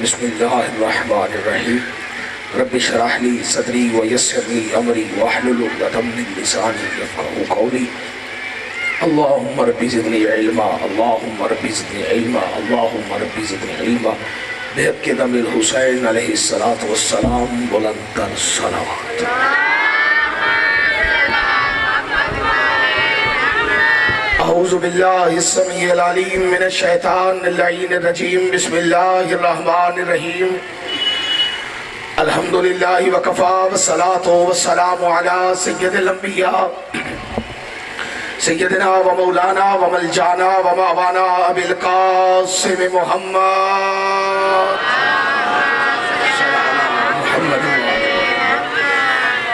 बिस्मिल्लाहिर्रहमानिर्रहीम रब्बि इश्रह ली सदरी व यस्सिर ली अमरी वहलुल उक़दतम मिन लिसानी यफ़क़हू क़ौली। अल्लाहुम्मा रब्बि ज़िदनी इल्मा, अल्लाहुम्मा रब्बि ज़िदनी इल्मा, अल्लाहुम्मा रब्बि ज़िदनी इल्मा। बिहक़्क़ि दमिल हुसैन अलैहिस्सलातु वस्सलाम बुलंदतर सलावत। अऊज़ु बिल्लाहिस समीइल अलीम मिनश शैतानिर रजीम। बिस्मिल्लाहिर रहमानिर रहीम। अल्हम्दुलिल्लाहि व कफ़ा वस्सलातु वस्सलामु अला सय्यिदिल अंबिया सय्यदिना व मौलाना व मलजाना व मवाना अबिल क़ासिम मुहम्मद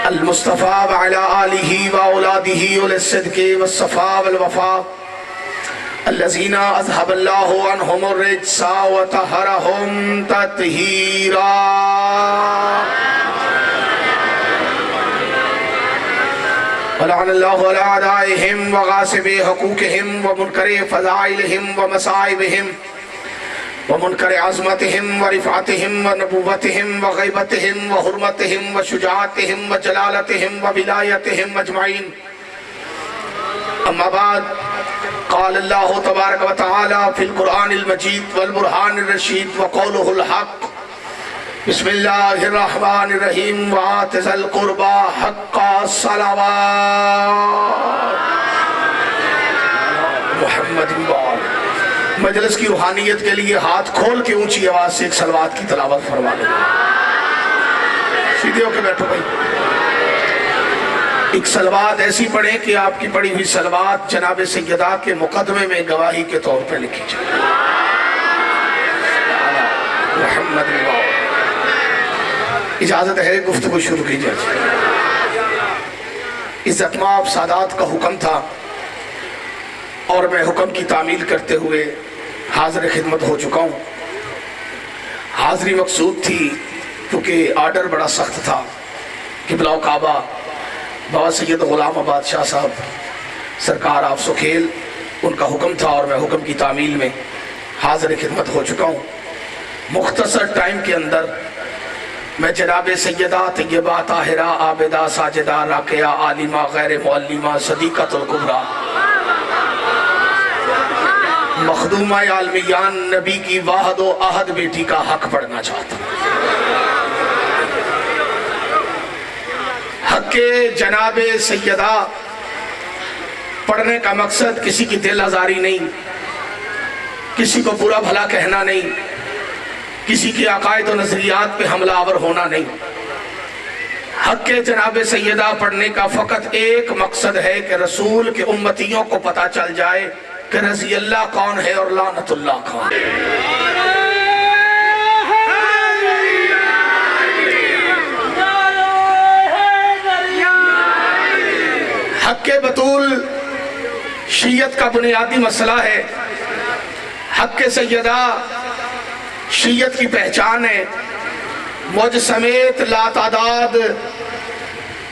अल मुस्तफ़ा व अला आलिहि व औलादिहि उल-सिद्क़ि वस्सफ़ा वल वफ़ा अल्लज़ीना अज़हबल्लाहु अन्हुमुर रिज्सा व तहरहुम तत्हीरा। वलअनल्लाहु अला अदाइहिम व गासिबि हुकूक़िहिम व मुनकरि फ़ज़ाइलिहिम व मसाइबिहिम व मुनकरि अज़मतिहिम व रिफ़अतिहिम व नबुव्वतिहिम व ग़ैबतिहिम व हुर्मतिहिम व शुजाअतिहिम व जलालतिहिम व विलायतिहिम अजमईन। अम्मा बाद, क़ाल अल्लाहु तबारक व तआला फ़िल क़ुरआनिल मजीद वल बुरहानिर रशीद व क़ौलुहुल हक़। बिस्मिल्लाहिर रहमानिर रहीम। व आतिज़िल क़ुरबा हक़्क़ा सलावात मुहम्मदिन व आल। मजलिस की रूहानियत के लिए हाथ खोल के ऊंची आवाज से एक सलवात की तिलावत फरमा लो। सीधे होकर बैठो भाई। एक सलवात ऐसी पढ़े कि आपकी पढ़ी हुई सलवात जनाब सैयदा के मुकदमे में गवाही के तौर पर लिखी जाए। मुहम्मद इजाजत है, गुफ्तगू शुरू की जाए। इज़्ज़त माब सादात का हुक्म था और मैं हुक्म की तामील करते हुए हाजिर खिदमत हो चुका हूँ। हाजिरी मकसूद थी क्योंकि आर्डर बड़ा सख्त था कि बिलाव काबा बाबा सैयद ग़ुलाम आबाद शाह साहब सरकार आप सुखेल, उनका हुक्म था और मैं हुक्म की तामील में हाजिर खिदमत हो चुका हूँ। मुख्तसर टाइम के अंदर मैं जनाब सैयदा तैयबा ताहिरा आबिदा साजिदा राक़िया आलिमा गैर मुअल्लिमा सदीक़तुल कुबरा मखदूमा आलमियान नबी की वाहद व अहद बेटी का हक पढ़ना चाहता हूँ। हक के जनाब सैयदा पढ़ने का मकसद किसी की दिल आज़ारी नहीं, किसी को बुरा भला कहना नहीं, किसी के अकायद और नजरियात पे हमलावर होना नहीं। हक के जनाब सैयदा पढ़ने का फ़कत एक मकसद है कि रसूल के उम्मतियों को पता चल जाए कि रज़ी अल्लाह कौन है और लानतुल्लाह कौन है। हक के बतूल शीयत का बुनियादी मसला है। हक के सैयदा शीयत की पहचान है। मुझ समेत लातादाद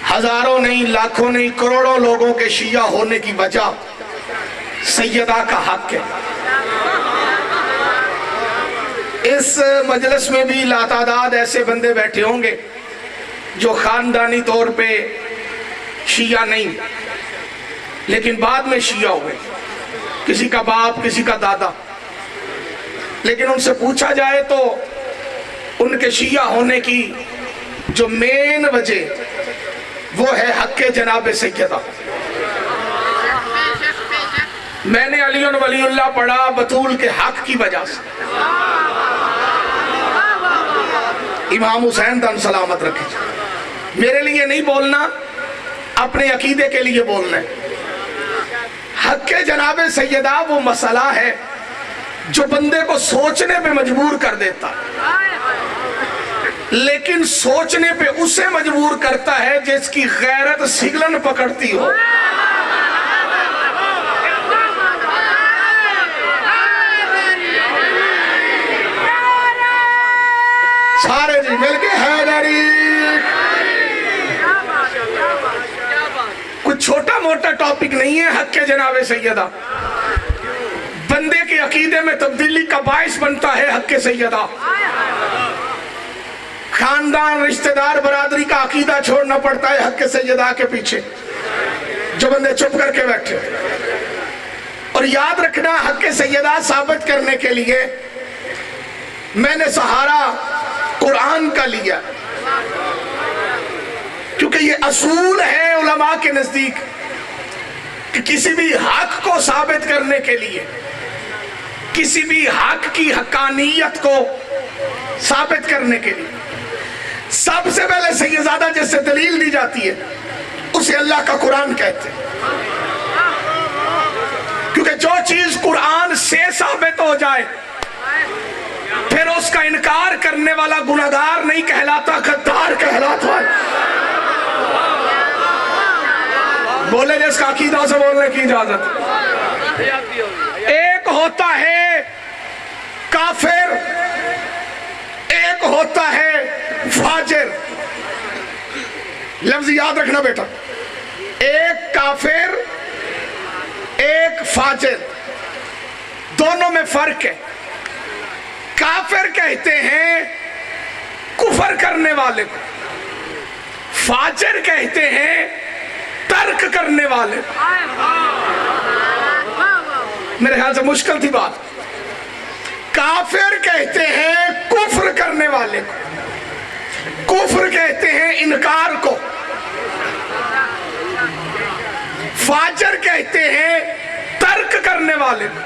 हजारों नहीं, लाखों नहीं, करोड़ों लोगों के शिया होने की वजह सैयदा का हक है। इस मजलिस में भी लातादाद ऐसे बंदे बैठे होंगे जो खानदानी तौर पे शिया नहीं लेकिन बाद में शिया हुए, किसी का बाप किसी का दादा। लेकिन उनसे पूछा जाए तो उनके शिया होने की जो मेन वजह वो है हक के जनाब सैयदा। मैंने अली वलीउल्लाह पढ़ा बतूल के हक की वजह से। इमाम हुसैन दम सलामत रखे। मेरे लिए नहीं बोलना, अपने अकीदे के लिए बोलना है। हक के जनाब सैयदा वो मसला है जो बंदे को सोचने पे मजबूर कर देता, लेकिन सोचने पे उसे मजबूर करता है जिसकी गैरत सिगलन पकड़ती हो। सारे जी मिलके हैदरी। कुछ छोटा मोटा टॉपिक नहीं है हक के जनाब सैयदा। बंदे के अकीदे में तब्दीली का बाइस बनता है हक के सैयदा। खानदान, रिश्तेदार, बरादरी का अकीदा छोड़ना पड़ता है हक सैयदा के पीछे, जो बंदे चुप करके बैठे। और याद रखना, हक सैयदा साबित करने के लिए मैंने सहारा कुरान का लिया, क्योंकि ये असूल है उलमा के नजदीक कि किसी भी हक को साबित करने के लिए, किसी भी हक की हकानियत को साबित करने के लिए सबसे पहले सैयदादा जिससे दलील दी जाती है उसे अल्लाह का कुरान कहते हैं। क्योंकि जो चीज कुरान से साबित हो जाए फिर उसका इनकार करने वाला गुनाहगार नहीं कहलाता, गद्दार कहलाता है। बोले जिसका अकीदा से बोलने की इजाजत। एक होता है काफिर, एक होता है फाजिर। लफ्ज याद रखना बेटा, एक काफिर एक फाजिर, दोनों में फर्क है। काफिर कहते हैं कुफर करने वाले को, फाजिर कहते हैं तर्क करने वाले को। मेरे ख्याल से मुश्किल थी बात। काफिर कहते हैं कुफ्र करने वाले को, कुफ्र कहते हैं इनकार को, फाजिर कहते हैं तर्क करने वाले को।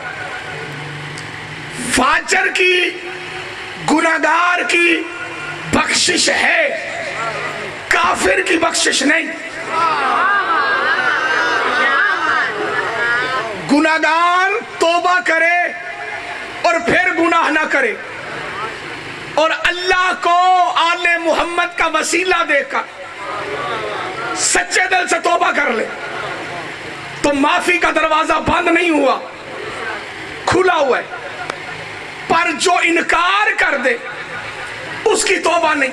फाजिर की, गुनाहगार की बख्शिश है, काफिर की बख्शिश नहीं। गुनाहगार तौबा करे और फिर गुनाह ना करे और अल्लाह को आले मोहम्मद का वसीला देकर सच्चे दिल से तौबा कर ले तो माफी का दरवाजा बंद नहीं हुआ, खुला हुआ है। पर जो इनकार कर दे उसकी तौबा नहीं।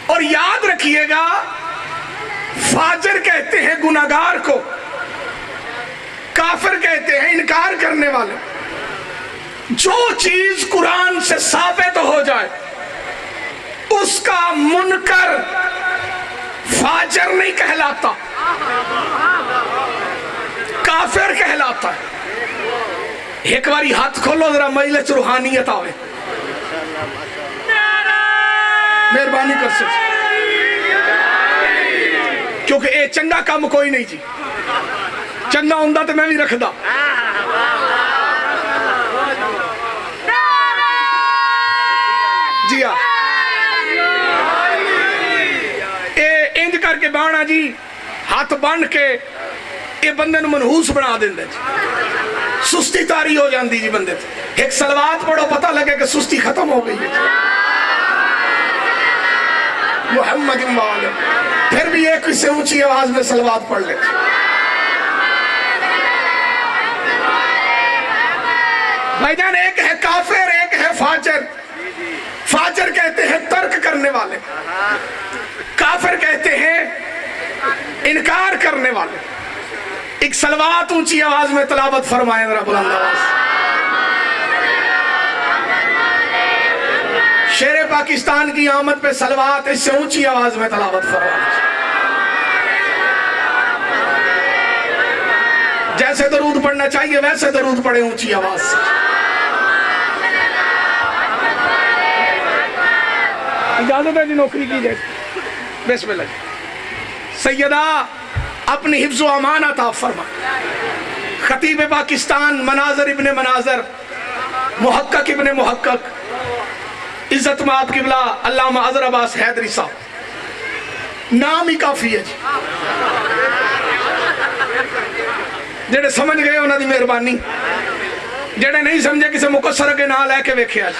और याद रखिएगा, फाजिर कहते हैं गुनाहगार को, काफिर कहते हैं इनकार करने वाले। जो चीज कुरान से साबित हो जाए उसका मुनकर फाजिर नहीं कहलाता, काफिर कहलाता है। एक बारी हाथ खोलो जरा, मजलिस रूहानियत आवे। मेहरबानी कर सकते, क्योंकि ये चंगा काम कोई नहीं जी। चंगा होंदा तो मैं भी रखदा। जी हाँ, इंज करके बाणा जी हाथ बन के ये बंदे नूं मनहूस बना देंदे, सुस्ती तारी हो जाती जी बंदे। एक सलवात पढ़ो, पता लगे कि सुस्ती खत्म हो गई है। मुहम्मद वाले फिर भी एक से ऊंची आवाज में सलवात पढ़ ले। भाईजान, एक है काफिर, एक है फाजिर। फाजिर कहते हैं तर्क करने वाले, काफिर कहते हैं इनकार करने वाले। एक सलवात ऊंची आवाज में तलावत फरमाए जरा, बुलंद आवाज। शेर पाकिस्तान की आमद पे सलवात इससे ऊंची आवाज में तलावत फरमाए। जैसे दरूद पढ़ना चाहिए वैसे दरूद पढ़े ऊंची आवाज से। इजाजत है जी, नौकरी की जाए। बिस्मिल्लाह। सैयदा अपनी हिफ्ज़ो अमानत आप फरमा। खतीब पाकिस्तान मनाजर इब्ने मनाजर, मुहक्कक इब्ने मुहक्कक, इज्जत में आपकी बिला अल्लामा अज़हर अब्बास हैदरी साहब, नाम ही काफी है जी। जेड़े समझ गए उन्होंने मेहरबानी, जेड़े नहीं समझे किसी मुकस्सर के नाम लैके वेख्या,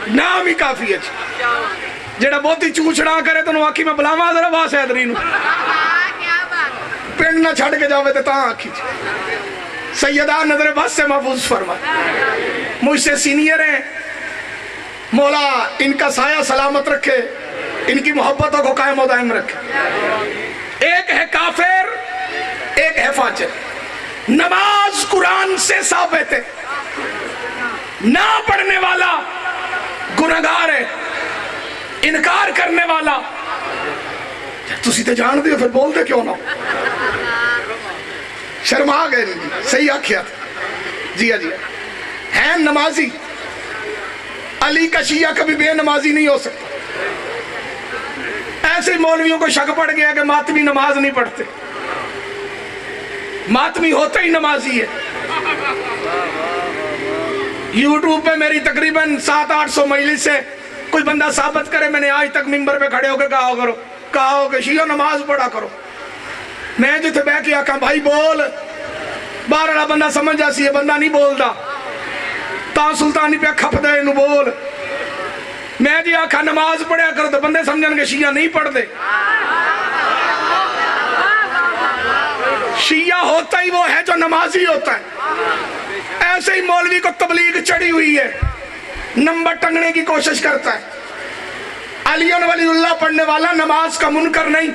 नाम ही काफी है जी। जेड़ा बहुती चूचड़ा करे तो आखी मैं बुलावा अज़हर अब्बास हैदरी नूं, पिंड ना छड़ के जावे तो आखी। सैयदा नजर बस से महफूज फरमा, मुझसे सीनियर हैं, मौला इनका साया सलामत रखे, इनकी मोहब्बतों को कायम दायम रखे। एक है काफिर, एक है फाजिर। नमाज कुरान से साबित है, ना पढ़ने वाला गुनाहगार है, इनकार करने वाला। तुसी तो जानते हो, फिर बोलते क्यों ना? शर्मा गए। सही आख्या जी। जी है नमाजी। अली का शिया कभी बेनमाजी नहीं हो सकता। ऐसे ही मौलवियों को शक पड़ गया कि मातमी नमाज नहीं पढ़ते। मातमी होते ही नमाजी है। यूट्यूब पे मेरी तकरीबन 700-800 मजलिस से कोई बंदा साबित करे मैंने आज तक मिंबर पे खड़े होकर कहा हो कि शिया नमाज पढ़ा करो। मैं जिथे बह के आखा भाई बोल, बाहर वाला बंदा समझ जासी है, बंदा नहीं बोलता ता सुल्तानी पे खपदा इनू बोल। मैं जी आखा नमाज पढ़िया करो तो बंदे समझन के शिया नहीं पढ़ते। शिया होता ही वो है जो नमाजी होता है। ऐसे ही मौलवी को तबलीग चढ़ी हुई है, नंबर टंगने की कोशिश करता है। अलियन वलीउल्लाह पढ़ने वाला नमाज का मुनकर नहीं,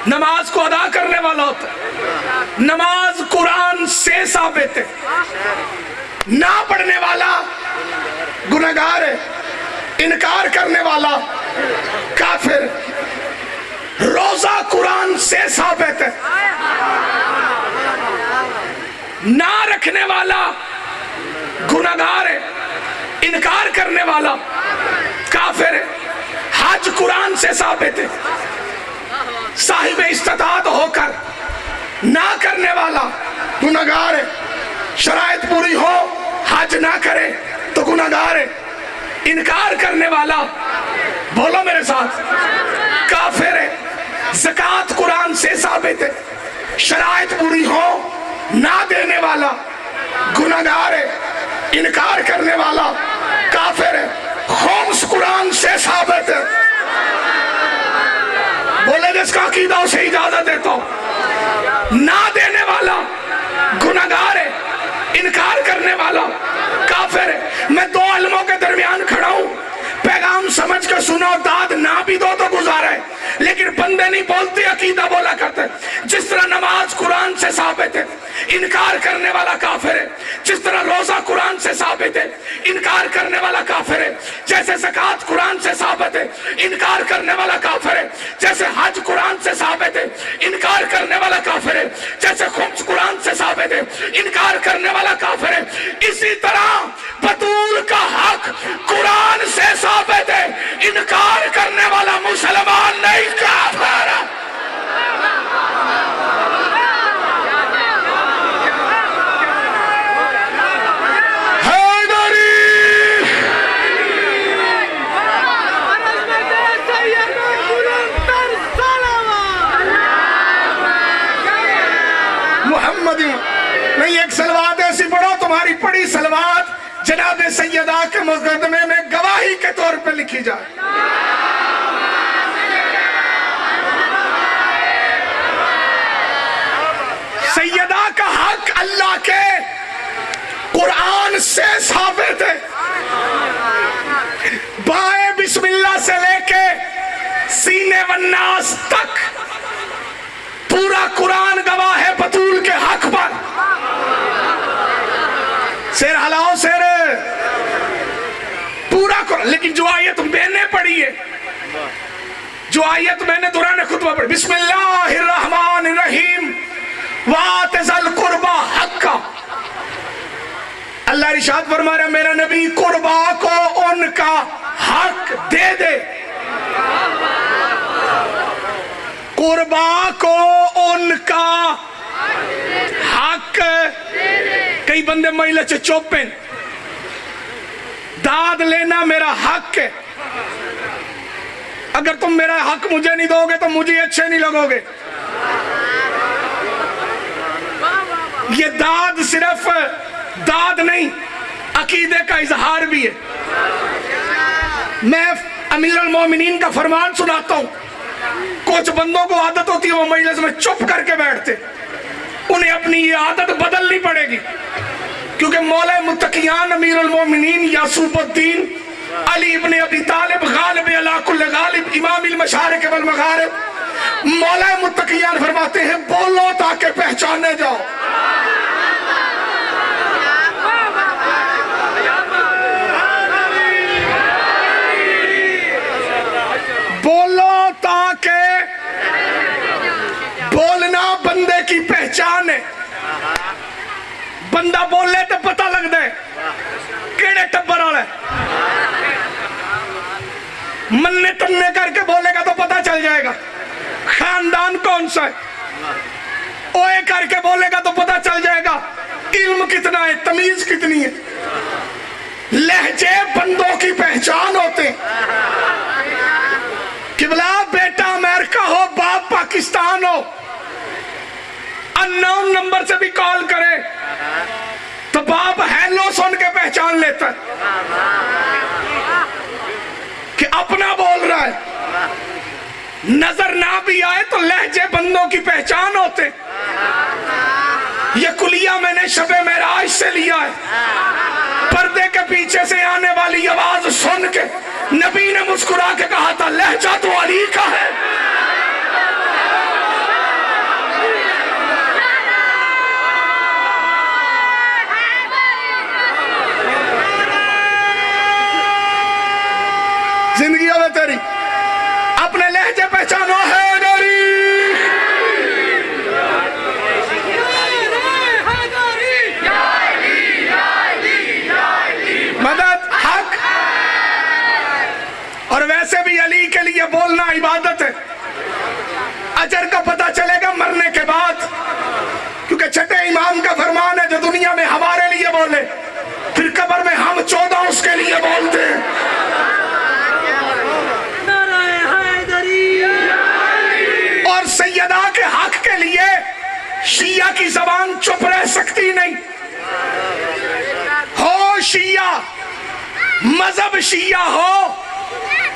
नमाज को अदा करने वाला होता है। नमाज कुरान से साबित है। ना पढ़ने वाला गुनहगार है, इनकार करने वाला काफिर। रोजा कुरान से साबित है। ना रखने वाला गुनहगार है, इनकार करने वाला काफिर है। हज कुरान से साबित है। साहिब इस्तिताअत होकर ना करने वाला गुनहगार है। शराइत पूरी हो हज ना करे तो गुनहगार है। इनकार करने वाला, बोलो मेरे साथ, काफिर है। ज़कात कुरान से साबित है। शराइत पूरी हो ना देने वाला गुनहगार है। इनकार करने वाला काफिर है। खुम्स कुरान से साबित है। बोले जिसका अकीदा उसे इजाजत देता हूं। ना देने वाला गुनहगार है, इनकार करने वाला काफिर है। मैं दो इल्मों के दरमियान खड़ा हूं, पैगाम समझ कर सुनो, दाद ना भी दो तो गुजारा है, लेकिन बंदे नहीं बोलते, अकीदा बोला करते। जिस तरह नमाज कुरान से साबित है, इनकार करने वाला काफिर है। जिस तरह रोजा कुरान से साबित है, इनकार करने वाला काफिर है। जैसे ज़कात कुरान से साबित है, इनकार करने वाला काफिर है। जैसे हज कुरान से साबित है, इनकार करने वाला काफिर है। जैसे खुम्स कुरान से साबित है, इनकार करने वाला काफिर है। इसी तरह बतूल का हक कुरान से साबित है, इनकार करने वाला मुसलमान नहीं, काफिर है। नहीं, एक सलवात ऐसी पढ़ो, तुम्हारी पढ़ी सलवात जनाब सैयदा के मुकदमे में गवाही के तौर पे लिखी जाए। सैयदा का हक अल्लाह के कुरान से साबित है। बाए बिस्मिल्लाह से लेके सीने वन्नास तक पूरा कुरान गवाह है बतूल के हक पर। शेर हलाओ शेर, पूरा कुरान। लेकिन जो आयत मैंने पढ़ी है, जो आयत मैंने दुरान खुतबा पढ़ी, बिस्मिल्लाहिर्रहमानिर्रहीम वातिज़ल कुर्बा हक्का, अल्लाह इरशाद फरमा रहा है मेरा नबी कुर्बा को उनका हक दे दे। कुर्बा को उनका हक। कई बंदे महिला से चुप हैं। दाद लेना मेरा हक है। अगर तुम मेरा हक मुझे नहीं दोगे तो मुझे अच्छे नहीं लगोगे। ये दाद सिर्फ दाद नहीं, अकीदे का इजहार भी है। मैं अमीर अल मोमिनीन का फरमान सुनाता हूं। कुछ बंदों को आदत होती है वो मजलिस में चुप करके बैठते, उन्हें अपनी ये आदत बदलनी पड़ेगी, क्योंकि मौला मुत्तकियान अमीर अल मोमिनीन यासूबुद्दीन अली इब्ने अबी तालिब गालिब अला कुल्ल गालिब इमाम अल मशारिक वल मगारिब, मौला मुत्तकियान फरमाते हैं बोलो ताकि पहचाने जाओ। बंदा बोले तो पता लगता है केड़े टब्बर वाला है। मन्ने तन्ने करके बोलेगा तो पता चल जाएगा खानदान कौन सा है। ओए करके बोलेगा तो पता चल जाएगा इल्म कितना है, तमीज कितनी है। लहजे बंदों की पहचान होते। किबला बेटा अमेरिका हो, बाप पाकिस्तान हो, अननोन नंबर से भी कॉल करे तो बाप हेलो सुन के पहचान लेता है कि अपना बोल रहा है। नजर ना भी आए तो लहजे बंदों की पहचान होते। ये कुलिया मैंने शबे मेराज से लिया है। पर्दे के पीछे से आने वाली आवाज सुन के नबी ने मुस्कुरा के कहा था लहजा तो अली का है। जिंदगी है तेरी, अपने लहजे पहचानो। है गरी मदद हक। और वैसे भी अली के लिए बोलना इबादत है। अजर का पता चलेगा मरने के बाद, क्योंकि छठे इमाम का फरमान है जो दुनिया में हमारे लिए बोले फिर कब्र में हम 14 उसके लिए बोलते हैं। और सैयदा के हक के लिए शिया की जबान चुप रह सकती नहीं। हो शिया, मजहब शिया हो,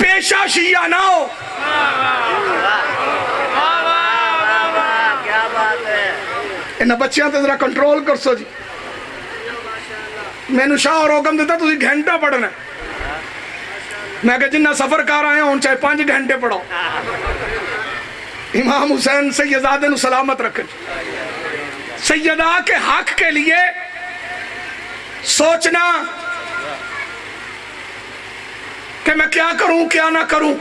पेशा शिया ना हो। इन बच्चों से जरा कंट्रोल कर सो जी। मैनू शाह और हुक्म दिता तुझे घंटा पढ़ना। मैं कहा जिन्ना सफर कर आए हो चाहे 5 घंटे पढ़ो। इमाम हुसैन सैयदादे नु सलामत रखे। सैयदा के हक के लिए सोचना कि मैं क्या करूं क्या ना करूं,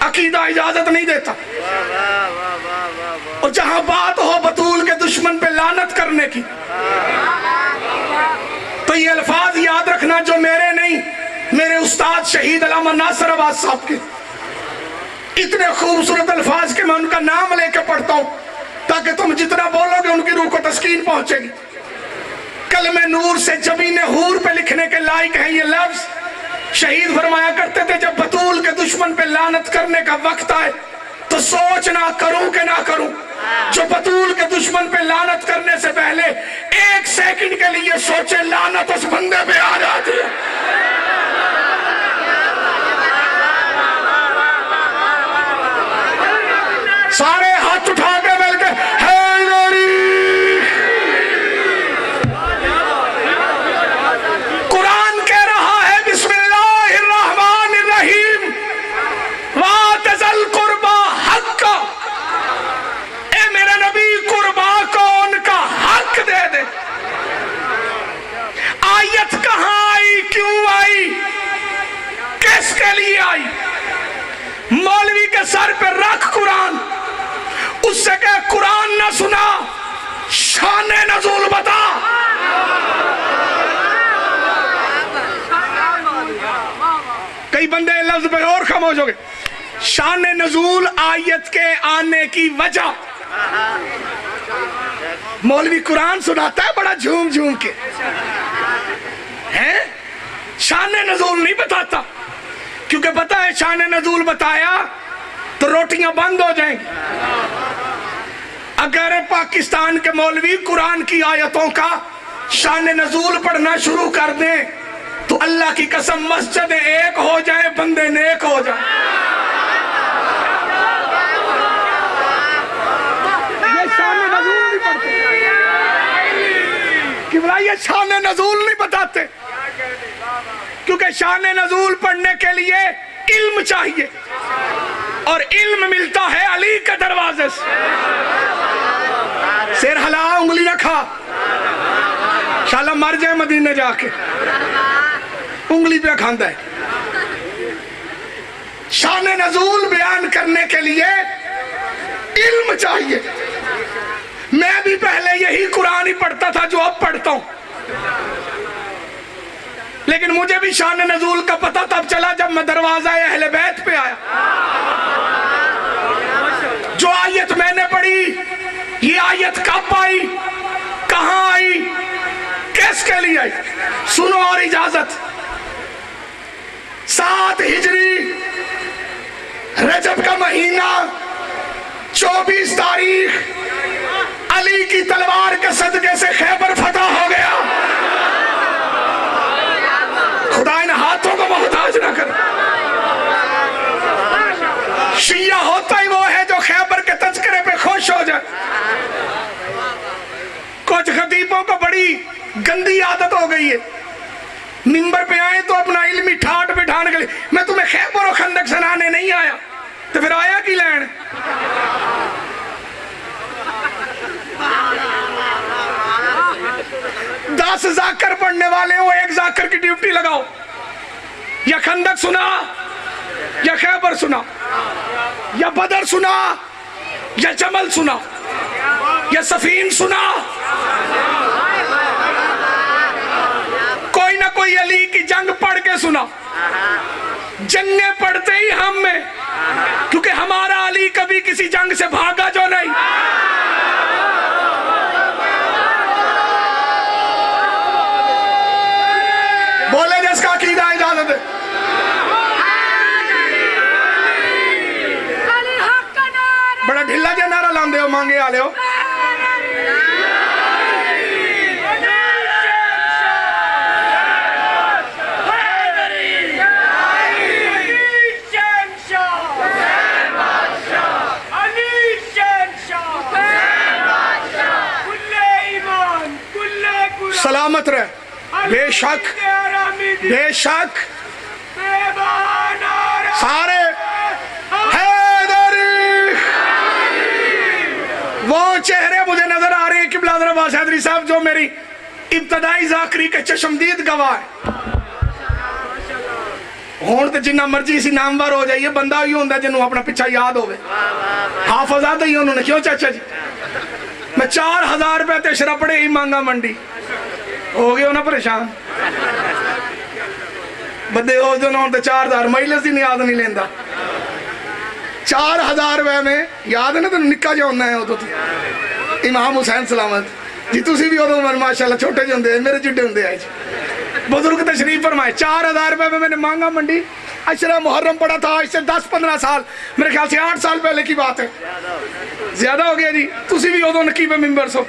अकीदा इजाजत नहीं देता। और जहां बात हो बतूल के दुश्मन पे लानत करने की तो ये अल्फाज याद रखना जो मेरे नहीं, मेरे उस्ताद शहीद अल्लामा नासिर अब्बास साहब के इतने खूबसूरत अल्फाज के मैं उनका नाम लेके पढ़ता हूं ताकि तुम जितना बोलोगे उनकी रूह को तस्कीन पहुंचेगी। कलमे नूर से जमीने हूर पे लिखने के लायक है ये लफ्ज। शहीद फरमाया करते थे जब बतूल के दुश्मन पे लानत करने का वक्त आए तो सोचना करूं कि ना करूं। जो बतूल के दुश्मन पे लानत करने से पहले 1 सेकंड के लिए सोचे लानत उस बंदे पे आ जाती है। सारे हाथ उठा के मिलके हैदरी। कुरान कह रहा है बिस्मिल्लाहिर्रहमानिर्रहीम वातज़ल कुर्बा हक। ए मेरा नबी कुर्बा को उनका हक दे दे। आयत कहां आई, क्यों आई, किसके लिए आई? मौलवी के सर पे रख कुरान, उससे कह कुरान ना सुना, शाने नज़ूल बता। कई बंदे लफ्ज पे और खामोश हो गए। शाने नज़ूल आयत के आने की वजह। मौलवी कुरान सुनाता है बड़ा झूम झूम के, हैं? शाने नज़ूल नहीं बताता, क्योंकि पता है शाने नज़ूल बताया तो रोटियां बंद हो जाएंगी। अगर पाकिस्तान के मौलवी कुरान की आयतों का शाने नज़ूल पढ़ना शुरू कर दें तो अल्लाह की कसम मस्जिद एक हो जाए, बंदे नेक हो जाए। ये शाने नज़ूल नहीं पढ़ते, किबला ये शाने नज़ूल नहीं बताते, क्योंकि शाने नज़ूल पढ़ने के लिए इल्म चाहिए और इल्म मिलता है अली के दरवाजे से। सिर हला, उंगली रखा, शाला मर जाए मदीने जाके, उंगली पे खांदा है। शाने नज़ूल बयान करने के लिए इल्म चाहिए। मैं भी पहले यही कुरान ही पढ़ता था जो अब पढ़ता हूं, लेकिन मुझे भी शान नजूल का पता तब चला जब मैं दरवाजा अहले बैत पे आया। जो आयत मैंने पढ़ी, ये आयत कब आई, कहां आई, किसके लिए आई, सुनो और इजाजत। 7 हिजरी रजब का महीना 24 तारीख अली की तलवार के सदके से खैबर फतह हो गया। खुदा इन हाथों को मोहताज ना कर। शिया होता ही वो है जो खैबर के तज़किरे पे खुश हो जाए। कुछ खतीबों को बड़ी गंदी आदत हो गई है, मिंबर पे आए तो अपना इल्मी ठाट बिठाने के लिए, मैं तुम्हें खैबर और खंदक सुनाने नहीं आया, तो फिर आया की लैन। दस जाकर पढ़ने वाले हो, एक जाकर की ड्यूटी लगाओ, या खंदक सुना, या खैबर सुना, या बदर सुना, या जमल सुना, या सफीन सुना। कोई ना कोई अली की जंग पढ़ के सुना। जंगे पढ़ते ही हम में, क्योंकि हमारा अली कभी किसी जंग से भागा जो नहीं। बोले जिसका अकीदा इजाजत है। बड़ा ढिल्ला जा नारा लांदे हो, मांगे आले हो। सलामत रहे। बेशक बेशक सारे हैदरी, वो चेहरे मुझे नजर आ रहे हैं किबला अब्बास हैदरी साहब, जो मेरी इब्तदाई जाकरी के चशमदीद गवाह है। हुण तो जिन्ना मर्जी सी नामवर हो जाइए, बंदा ही होंदा जिन्होंने अपना पिछा याद होवे। हाफिज आदे ही उन्होंने, क्यों चाचा जी मैं 4000 रुपए ते शरपड़े ही मांगा मंडी हो गए ना परेशान बंदे उस दिन तो 4000 माइलेज की याद नहीं लेंदा। 4000 रुपए में याद है ना तेन, निक्का जो होना है उदो इमाम हुसैन सलामत जी, तुसी भी उदो माशाल्लाह छोटे जो होंगे, मेरे जिड्डे होंगे है जी। बुजुर्ग तशरीफ फरमाए। 4000 रुपए में मैंने मांगा मंडी, अशरा मुहर्रम पड़ा था, इससे 10-15 साल, मेरे ख्याल से 8 साल पहले की बात है, ज्यादा हो गया जी। तुसी भी उदो नकीब मिंबर सो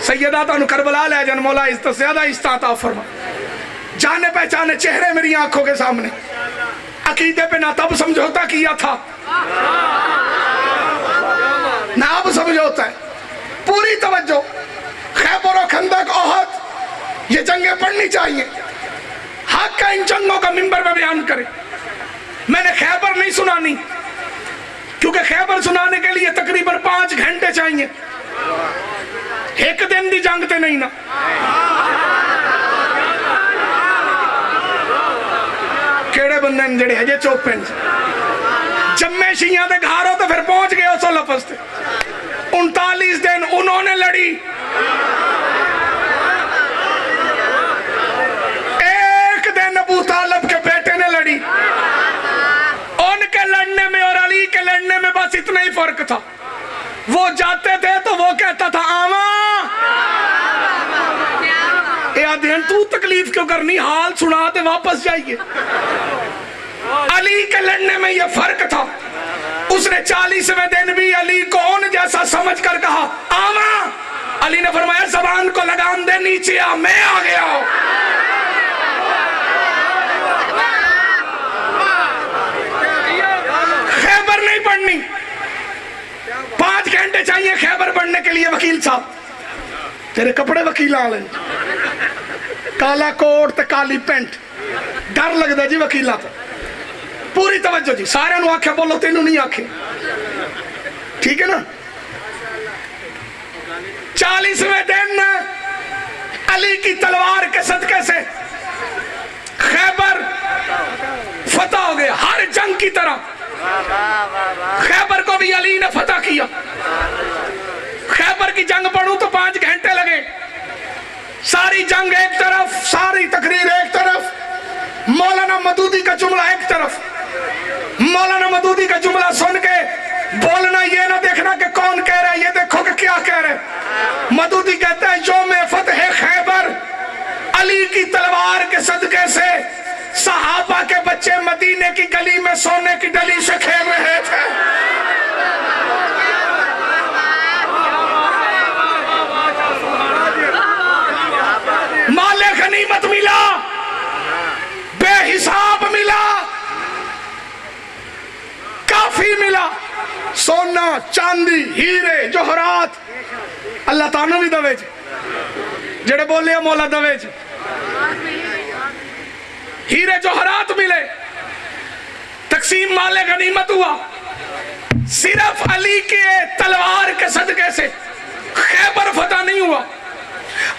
सैयदा तानू करबला ले जान, मौला इज्जत ज्यादा इस्ता फरमा। जाने पहचाने चेहरे मेरी आंखों के सामने। अकीदे पे ना तब समझौता किया था ना अब समझौता है। पूरी तवज्जो। खैबर और खंदक, ओहद, ये जंगें पढ़नी चाहिए। हक का इन जंगों का मिंबर में बयान करे। मैंने खैबर नहीं सुनानी, क्योंकि खैबर सुनाने के लिए तकरीबन 5 घंटे चाहिए। एक दिन की जंग ते नहीं ना। केड़े बंदे ने जेड़े हजे चुप हैं, जम्मे शिया के घर हो तो फिर पहुंच गए उस लफज ते। 39 दिन उन्होंने लड़ी। एक दिन अबू तालिब के बेटे ने लड़ी। उनके लड़ने में और अली के लड़ने में बस इतना ही फर्क था। वो जाते थे तो वो कहता था आवा दिन तू तकलीफ क्यों करनी, हाल सुना ते वापस जाइए। अली के लड़ने में ये फर्क था। उसने 40वें दिन भी अली को उन जैसा समझ कर कहा आवा। अली ने फरमाया जबान को लगाम दे, नीचे आ, मैं आ गया हूं। खैबर नहीं पढ़नी। 5 घंटे चाहिए खैबर पढ़ने के लिए। वकील साहब तेरे कपड़े वकील वाले, काला कोट ते काली पेंट, डर लगता जी वकील तो। पूरी तवज्जो जी, सारे आख्या बोलो, तेनू नहीं आखे, ठीक है ना। 40वें दिन अली की तलवार के सदके से खैबर फतह हो गया। हर जंग की तरह खैबर को भी अली ने फतह किया। खैबर की जंग पढ़ूं तो 5 घंटे लगे। सारी जंग एक तरफ, सारी तकरीर एक तरफ, मौलाना मदूदी का जुमला एक तरफ। मौलाना मदूदी का जुमला सुन के बोलना, ये ना देखना कि कौन कह रहा है, ये देखो कि क्या कह रहे। मदूदी कहता है यौम फतह खैबर, अली की तलवार के सदके से सहाबा के बच्चे मदीने की गली में सोने की डली से खेल रहे थे। माले गनीमत मिला, बेहिसाब मिला, काफी मिला, सोना चांदी हीरे जोहरात। अल्लाह तानू भी दवे जेड़े बोले मौला दवे हीरे जोहरात मिले, तकसीम माले गनीमत हुआ। सिर्फ अली के तलवार के सदके से खैबर फतह नहीं हुआ।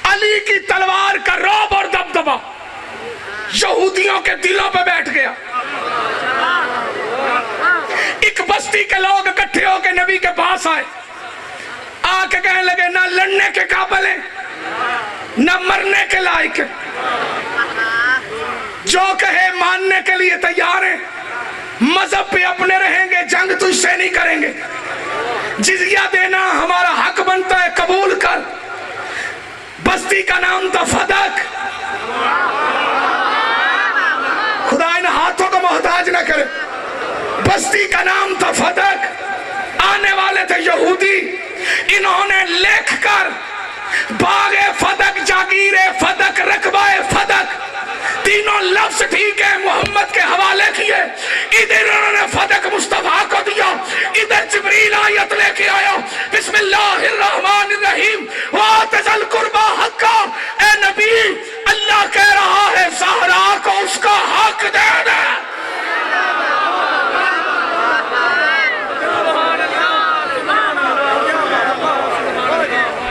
अली की तलवार का रौब और दबदबा यहूदियों के दिलों पे बैठ गया। एक बस्ती के लोग इकट्ठे होकर नबी के पास आए, आके कहने लगे ना लड़ने के काबिल है, ना मरने के लायक है, जो कहे मानने के लिए तैयार है, मजहब पे अपने रहेंगे, जंग तुझसे नहीं करेंगे, जिजिया देना हमारा हक बनता है, कबूल कर। बस्ती का नाम था फदक। खुदा इन हाथों को मोहताज ना करे। बस्ती का नाम था फदक। आने वाले थे यहूदी, इन्होंने लिख कर बागे फदक, जागीरे फदक, रकबाए फदक, तीनों लफ्ज ठीक है मोहम्मद के हवाले किए। इधर उन्होंने फदक मुस्तफा को दिया, इधर जिब्रील आयत लेके आया, बिस्मिल्लाहिर्रहमानिर्रहीम वातजल कुर्बा हक्का। ए नबी, अल्लाह कह रहा है ज़हरा को उसका हक दे दे।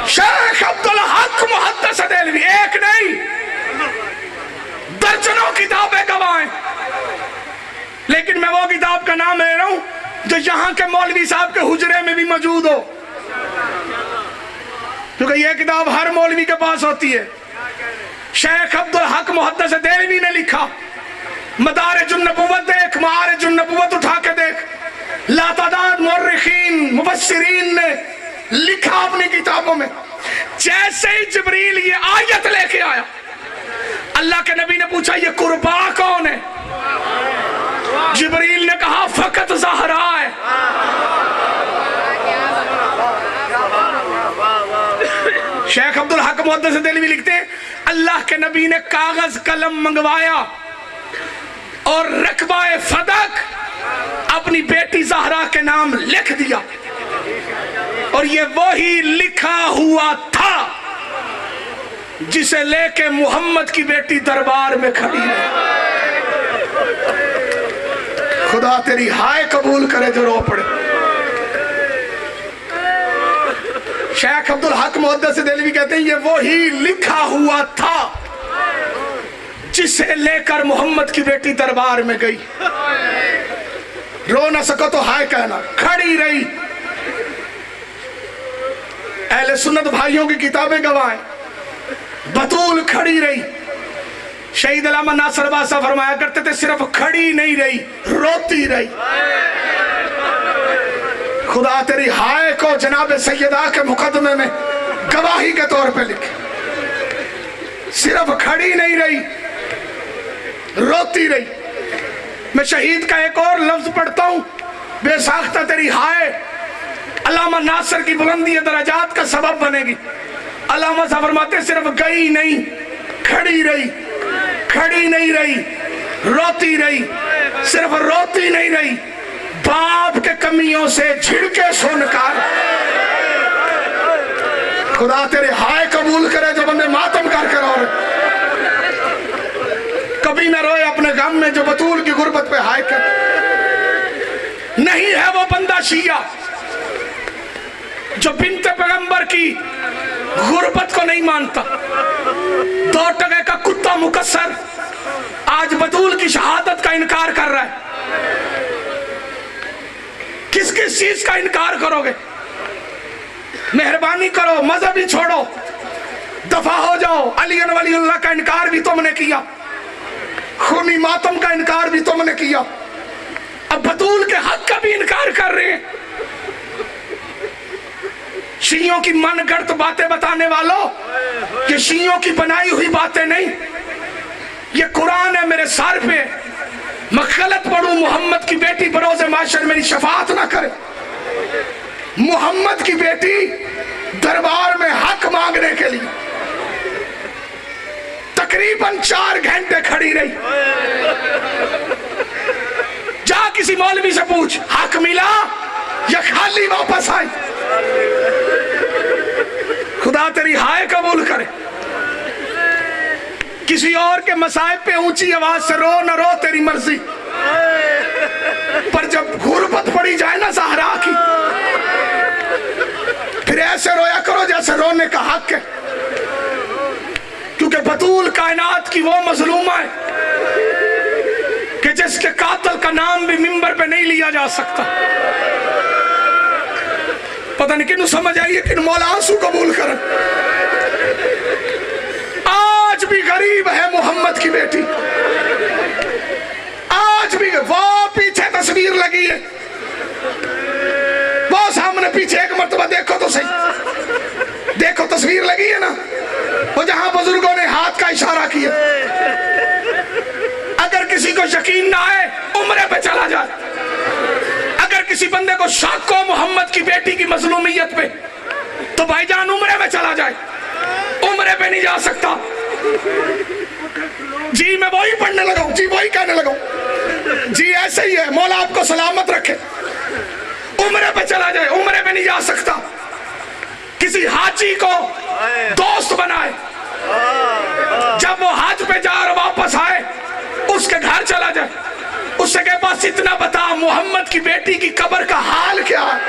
शेख अब्दुल हक मुहद्दिस देलवी, एक नहीं दर्जनों किताबें गवाएं, लेकिन मैं वो किताब का नाम ले रहा हूं जो यहां के मौलवी साहब के हुजरे में भी मौजूद हो, क्योंकि यह किताब हर मौलवी के पास होती है। शेख अब्दुल हक मुहद्दिस देलवी ने लिखा, मदारिजुन नबुव्वत देख, मारिजुन नबुव्वत उठा के देख, लातादाद मुर्रिखीन मुफस्सिरीन ने लिखा अपनी किताबों में। जैसे ही जिब्रील ये आयत लेके आया, अल्लाह के नबी ने पूछा ये कुर्बा कौन है? जिब्रील ने कहा फकत ज़हरा है। शेख अब्दुल हक मुहद्दिस देलवी लिखते हैं, अल्लाह के नबी ने कागज कलम मंगवाया और रकबाए फदक अपनी बेटी ज़हरा के नाम लिख दिया, और ये वही लिखा हुआ था जिसे लेके मोहम्मद की बेटी दरबार में खड़ी है। खुदा तेरी हाय कबूल करे जो रो पड़े। शेख अब्दुल हक मुहद्दिस देलवी कहते हैं ये वही लिखा हुआ था जिसे लेकर मोहम्मद की बेटी दरबार में गई। रो ना सको तो हाय कहना, खड़ी रही। अहले सुन्नत भाइयों की किताबें गवाएं, बतूल खड़ी रही। शहीद अल्लामा नासिर बादशाह फरमाया करते थे सिर्फ खड़ी नहीं रही, रोती रही। खुदा तेरी हाय को जनाब सैयदा के मुकदमे में गवाही के तौर पे लिखे। सिर्फ खड़ी नहीं रही, रोती रही। मैं शहीद का एक और लफ्ज पढ़ता हूं, बेसाख्ता तेरी हाय अल्लामा नासिर की बुलंदी दराजात का सबब बनेगी। अल्लामा साहब फरमाते सिर्फ गई नहीं, खड़ी रही, खड़ी नहीं रही, रोती रही। सिर्फ रोती नहीं रही, बाप के कमियों से झिड़के सुनकर। खुदा तेरे हाय कबूल करे जो बंदे मातम कर कर और कभी ना रोए अपने गम में, जो बतूल की गुर्बत पे हाय कर। नहीं है वो बंदा शिया जो बिन्ते पैगंबर की गुर्बत को नहीं मानता। 2 टके का कुत्ता मुकस्सर आज बतूल की शहादत का इनकार कर रहा है। किस किस चीज का इनकार करोगे? मेहरबानी करो, मजहब ही छोड़ो, दफा हो जाओ। अली वलीउल्लाह का इनकार भी तुमने किया, खूनी मातम का इनकार भी तुमने किया, अब बतूल के हक का भी इनकार कर रहे हैं। शियों की मनगढ़ंत बातें बताने वालों, ये शियों की बनाई हुई बातें नहीं, ये कुरान है मेरे सर पे। मैं गलत पढ़ूं, मोहम्मद की बेटी बरोज़े माशर मेरी शफाअत ना करे। मोहम्मद की बेटी दरबार में हक मांगने के लिए तकरीबन 4 घंटे खड़ी रही। जा किसी मौलवी से पूछ, हक मिला या खाली वापस आई? खुदा तेरी हाय कबूल करे। किसी और के मसाइब पे ऊंची आवाज से रो न रो, तेरी मर्जी, पर जब गुर्बत पड़ी जाए ना ज़हरा की, फिर ऐसे रोया करो जैसे रोने का हक है। क्योंकि बतूल कायनात की वो मजलूमा है कि जिसके कातिल का नाम भी मिंबर पे नहीं लिया जा सकता। पता नहीं किन्हू समझ आई है, किन मौला आंसू कबूल कर। आज भी गरीब है मोहम्मद की बेटी, आज भी। वो पीछे तस्वीर लगी है, वो सामने पीछे एक मर्तबा देखो तो सही, देखो तस्वीर लगी है ना, वो जहां बुजुर्गों ने हाथ का इशारा किया। अगर किसी को यकीन ना आए, उम्रे पे चला जाए। अगर किसी बंदे को शक हो मोहम्मद की बेटी की मजलूमियत पे, तो भाईजान उम्रे में चला जाए, उम्रे पे नहीं जा सकता। जी मैं वही पढ़ने लगा हूं, जी वही कहने लगा हूं, जी ऐसे ही है। मौला आपको सलामत रखे। उम्रे पे चला जाए, उम्रे पे नहीं जा सकता। किसी हाजी को दोस्त बनाए, जब वो हज पे जा और वापस आए, उसके घर चला जाए, उससे के पास इतना बता मोहम्मद की बेटी की कब्र का हाल क्या है।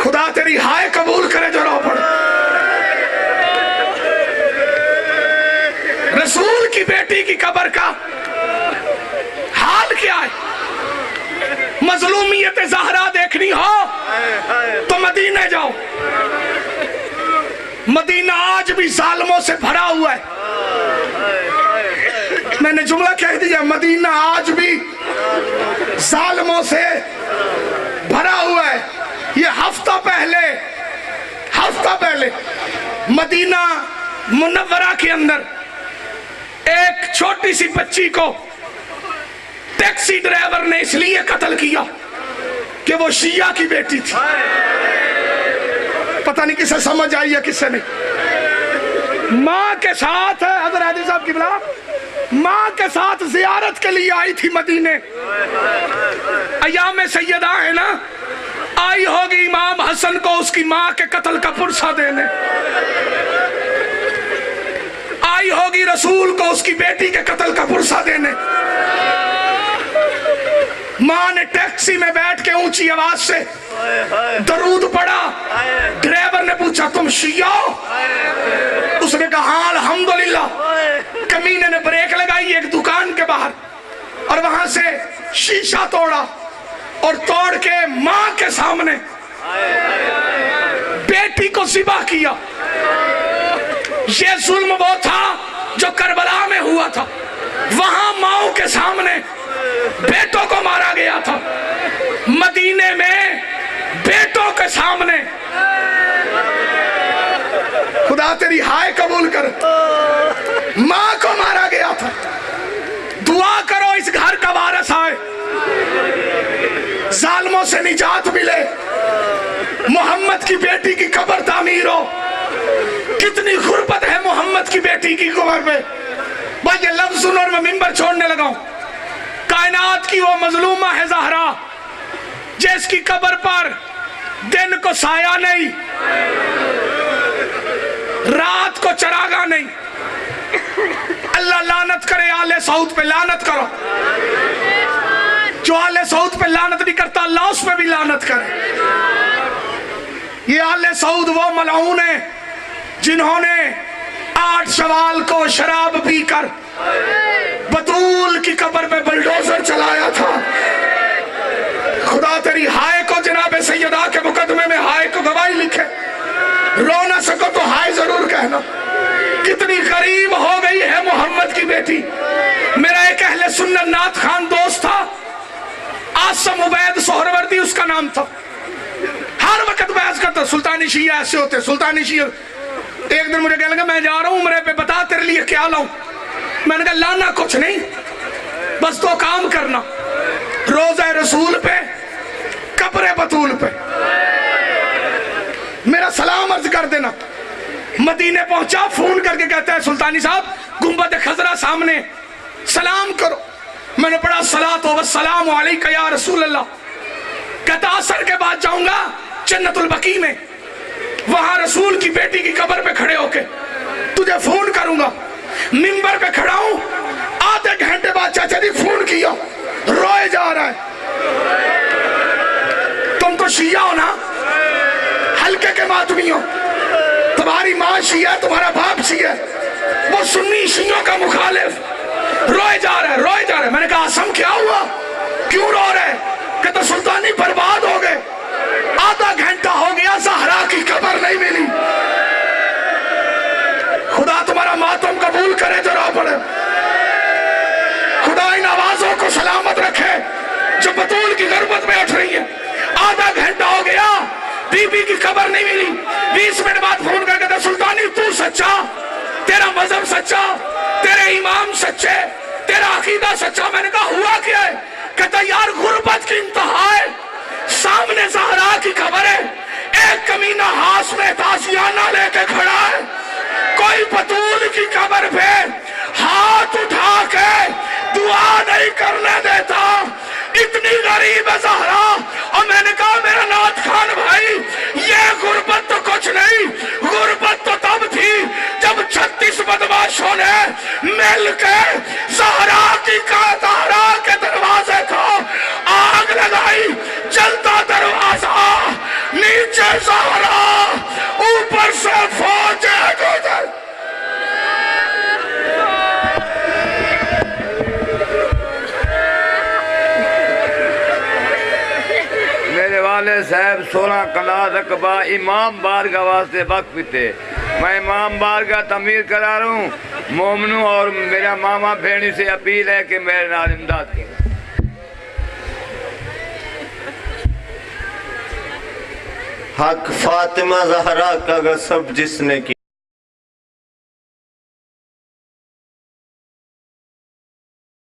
खुदा तेरी हाय कबूल करे जो रो पड़े। रसूल की बेटी की कब्र का हाल क्या है। मजलूमियत ज़हरा देखनी हो तो मदीने जाओ। मदीना आज भी जालिमों से भरा हुआ है। मैंने जुमला कह दिया, मदीना आज भी जालिमों से भरा हुआ है। ये हफ्ता पहले मदीना मुनव्वरा के अंदर एक छोटी सी बच्ची को टैक्सी ड्राइवर ने इसलिए कत्ल किया कि वो शिया की बेटी थी। पता नहीं किसे समझ आई है किसे नहीं। माँ के साथ है हज़रत हाजी साहब की बिला, माँ के साथ जियारत के लिए आई थी मदीने। अय्याम सैयदा है ना, आई होगी इमाम हसन को उसकी माँ के कत्ल का पुरसा देने, आई होगी रसूल को उसकी बेटी के कत्ल का पुरसा देने। माँ ने टैक्सी में बैठ के ऊंची आवाज से दरूद पढ़ा। ड्राइवर ने पूछा तुम शिया हो? उसने कहा हाँ अल्हम्दुलिल्लाह। कमीने ने ब्रेक लगाई एक दुकान के बाहर और वहां से शीशा तोड़ा और तोड़ के माँ के सामने बेटी को ज़िबा किया। ये जुल्म वो था जो करबला में हुआ था। वहां माओ के सामने बेटों को मारा गया था। मदीने में बेटों के सामने। खुदा तेरी हाय कबूल कर, मां को मारा गया था। दुआ करो इस घर का वारिस आए, जालिमों से निजात मिले, मोहम्मद की बेटी की कब्र तामीर हो। कितनी गुर्बत है मोहम्मद की बेटी की कब्र पे। भाई ये लफ्ज सुनो और मैं मिंबर छोड़ने लगा हूं। कायनात की वो मजलूमा है ज़हरा जिसकी कब्र पर दिन को साया नहीं, रात को चरागा नहीं। अल्लाह लानत करे आले सऊद पे, लानत करो। जो आले सऊद पे लानत नहीं करता अल्लाह उस पे भी लानत करे। ये आले सऊद वो मलऊन है जिन्होंने 8 शवाल को शराब पीकर बतूल की कब्र पे बुलडोजर चलाया था। खुदा तेरी हाय को जनाब सैयदा के मुकदमे में हाय को गवाही लिखे, रो ना सको तो हाय जरूर कहना। कितनी करीब हो गई है मोहम्मद की बेटी। मेरा एक अहले सुन्नत नात खान दोस्त था, आसम उबैद सोहरवर्दी उसका नाम था। हर वक्त बहस करता, सुल्तानी शिया ऐसे होते, सुल्तानी शिया। एक दिन मुझे कहने लगा मैं जा रहा हूं उम्रे पे, बता तेरे लिए क्या लाऊं। मैंने कहा लाना कुछ नहीं, बस तो काम करना, रोज़ा रसूल पे, कब्र बतूल पे मेरा सलाम अर्ज कर देना। मदीने पहुंचा, फोन करके कहता है सुल्तानी साहब गुंबद खजरा सामने, सलाम करो। मैंने पढ़ा सलातो वस्सलाम अलैका या रसूल अल्लाह। कहता असर के बाद जाऊंगा जन्नतुल बकी में, वहां रसूल की बेटी की कब्र पे खड़े होके तुझे फोन करूंगा। मिंबर पे खड़ा हूं, आधे घंटे बाद चाचा जी फोन किया, रोए जा रहा है। तुम तो शिया हो ना, हल्के के मातमी हो, तुम्हारी माँ शिया, तुम्हारा बाप शिया, वो सुन्नी शियों का मुखालिफ, रोए जा रहा है, रोए जा रहा है। मैंने कहा आसम क्या हुआ, क्यों रो रहे? कहता सुल्तानी बर्बाद हो गए, आधा घंटा हो गया ज़हरा की कब्र नहीं मिली। खुदा तुम्हारा मातम कबूल करे जो रो पड़े, खुदा इन आवाजों को सलामत रखे जो बतूल की गुर्बत में उठ रही है। आधा घंटा हो गया, बीबी की खबर नहीं मिली। 20 मिनट बाद फोन करके था सुल्तानी तू सच्चा, तेरा मजहब सच्चा, तेरे इमाम सच्चे, तेरा अकीदा सच्चा। मैंने कहा हुआ क्या है? कहता यार गुर्बत की इंतहा है, सामने ज़हरा की खबर है, एक कमीना हाथ में ताजियाना लेके खड़ा है, कोई बतूल की कब्र पे हाथ उठा के दुआ नहीं करने देता, इतनी गरीब है ज़हरा। और मैंने कहा मेरा नाथ खान भाई ये गुर्बत तो कुछ नहीं, गुर्बत तो तब थी जब 36 बदमाशों ने मिलके ज़हरा के दरवाजे को आग लगाई। जलता दरवाजा, नीचे ज़हरा, ऊपर से फौज। साहब 16 कनात रकबा इमाम बारगाह वास्ते वक्त पीते। मैं इमाम बारगाह तमीर करा रहा हूँ। मोमनू और मेरा मामा भेड़ी से अपील है कि मेरे नाल इमदाद करें। हक फातिमा ज़हरा का गसब जिसने की